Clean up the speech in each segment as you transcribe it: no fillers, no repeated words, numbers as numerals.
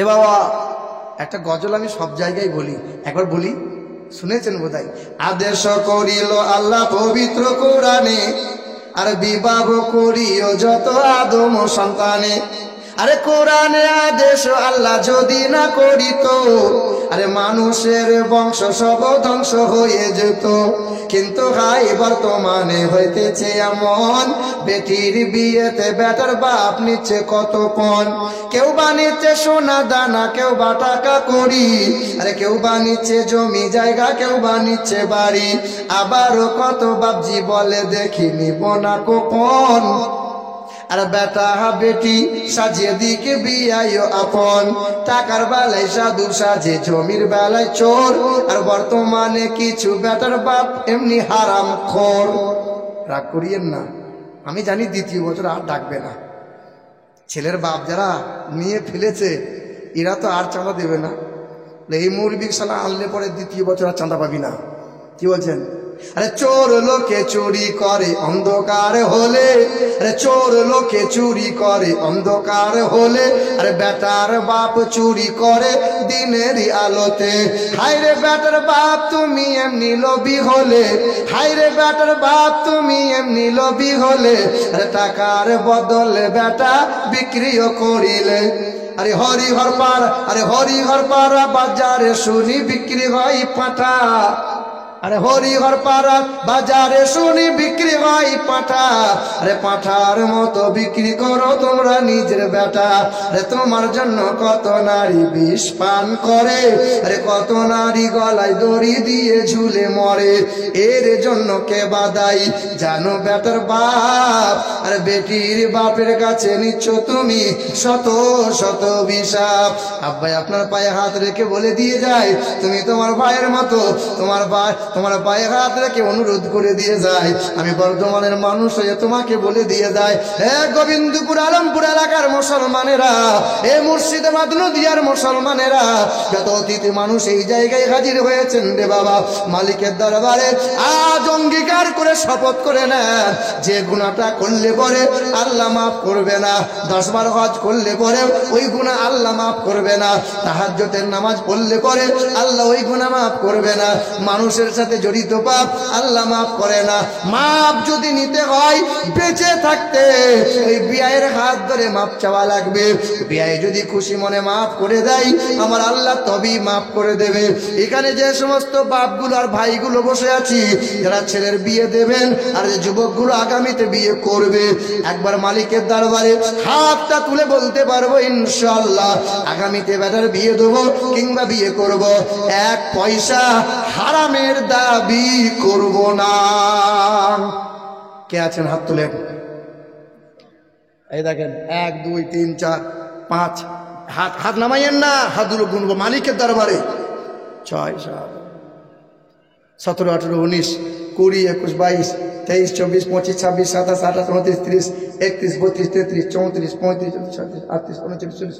এ বাবা, একটা গজল আমি সব জায়গায় বলি, একবার বলি, শুনেছেন বোধহয়। আদেশ করিল আল্লাহ পবিত্র কোরআনে, আর বিবাহ করিও যত আদম সন্তানে। আরে কোরআনে আদেশ আল্লাহ যদি না করিত, আরে মানুষের বংশ সব ধ্বংস হয়ে যেত। কিন্তু হাই বর্তমানে হইতেছে এমন, বেটির বিয়েতে বেটার বাপ নিচ্ছে কত পণ। কেউ বা নিচ্ছে সোনা দানা, কেউ বা টাকা কড়ি, আরে কেউ বা নিচ্ছে জমি জায়গা, কেউ বা নিচ্ছে বাড়ি। আবারও কত বাপজি বলে দেখি নিব না কোপন। আর বেটা বেটি সাজিয়ে দিকে বিয়াইও আপন। টাকার বেলায় সাধু সাজে, জমির বেলায় চোর। আর বর্তমানে কিছু বেটার বাপ এমনি হারাম খোর। রাগ করিয়েন না, আমি জানি দ্বিতীয় বছর আর ডাকবে না। ছেলের বাপ যারা নিয়ে ফেলেছে এরা তো আর চাঁদা দেবে না। এই মুরবি সালা আনলে পরে দ্বিতীয় বছর আর চাঁদা পাবি না। কি বলছেন? আরে চোর লোকে চুরি করে অন্ধকার হলে, আরে চোর লোকে চুরি করে অন্ধকার হলে, আরে বেটার বাপ চুরি করে দিনেরই আলোতে। হায়রে বেটার বাপ তুমি এমনি লোভী হলে, হায়রে বেটার বাপ তুমি এমনি লোভী হলে, আরে টাকার বদলে বেটা বিক্রিও করিলে। আরে হরিহর পাড়া, আরে হরিহর পাড়া বাজারে শুনি বিক্রি হয় পাঁঠা। আরে হরিহর পাড়া বাজারে শুনি বিক্রি হয় পাঁঠা। আরে পাঁঠার মতো বিক্রি করো তোমরা নিজের বেটা। আরে তোমার জন্য কত নারী বিষ পান করে, আরে কত নারী গলায় দড়ি দিয়ে ঝুলে মরে। এর জন্য কে বাদাই জানো বেটার বাপ, আরে বেটির বাপের কাছে নিচ্ছ তুমি শত শত বিষাপ। আব্বাই আপনার পায়ে হাত রেখে বলে দিয়ে যায়, তুমি তোমার ভাইয়ের মতো, তোমার পায়ে হাত রেখে অনুরোধ করে দিয়ে যায়, আমি বর্ধমানের মানুষ হয়ে তোমাকে বলে দিয়ে যায়, হে গোবিন্দপুর আলমপুর এলাকার মুসলমানেরা, এ মুর্শিদে মাদনদিয়ার মুসলমানেরা, যত অতিথি মানুষ এই জায়গায় হাজির হয়েছেন রে বাবা, মালিকের দরবারে আজ অঙ্গীকার করে শপথ করে নেন, যে গুনাহটা করলে পরে আল্লাহ মাফ করবে না। 10 বার হজ করলে পরে ওই গুনাহ আল্লাহ মাফ করবে না। তাহাজ্জুদের নামাজ পড়লে পরে আল্লাহ ওই গুনাহ মাফ করবে না। মানুষের সাথে জড়িত পাপ আল্লাহ মাফ করে না। মাপ যদি নিতে হয় বেঁচে থাকতে ওই বিয়ের হাত ধরে মাপ চাওয়া লাগবে। বিয়ে যদি খুশি মনে মাফ করে দেয় আমার আল্লাহ তবেই মাফ করে দেবে। এখানে যে সমস্ত বাপগুলো আর ভাইগুলো বসে আছি, যারা ছেলের বিয়ে দেবেন আর যে যুবকগুলো আগামীতে বিয়ে করবে, একবার মালিকের দরবারে হাতটা তুলে বলতে পারবো ইনশাআল্লাহ আগামীতে বেটার বিয়ে দেবো কিংবা বিয়ে করব, 1 পয়সা হারামের দাবি করব না। কে আছেন হাত তুলেন? এই দেখেন 1 2 3 4 5 হাত নামাইয়েন না, হাতগুলো গুনবো মালিকের দরবারে। 6 7 17 18 19 20 21 22 23 24 25 26 27 28 29 30 31 32 33 34 35 36 37 38 39 40।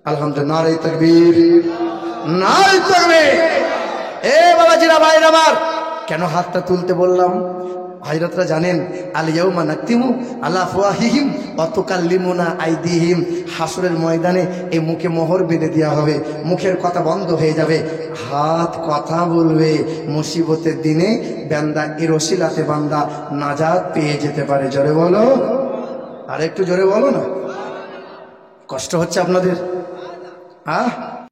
আলহামদুলিল্লাহ, নারে তাকবীর, নারে তাকবীর। এ বাবাজিরা ভাইরা আমার, কেন হাতটা তুলতে বললাম? ভাইরাতরা জানেন, আল ইয়াউমা নাকতিমু আলা আফওয়াহিহিম ওয়া তুকাল্লিমুনা আইদিহিম। হাসরের ময়দানে এই মুখে মোহর বেঁধে দেওয়া হবে, মুখের কথা বন্ধ হয়ে যাবে, হাত কথা বলবে। মুসিবতের দিনে বান্দা এর ওসিলাতে বান্দা নাজাত পেয়ে যেতে পারে। জোরে বলো, আর একটু জোরে বলো না। কষ্ট হচ্ছে আপনাদের?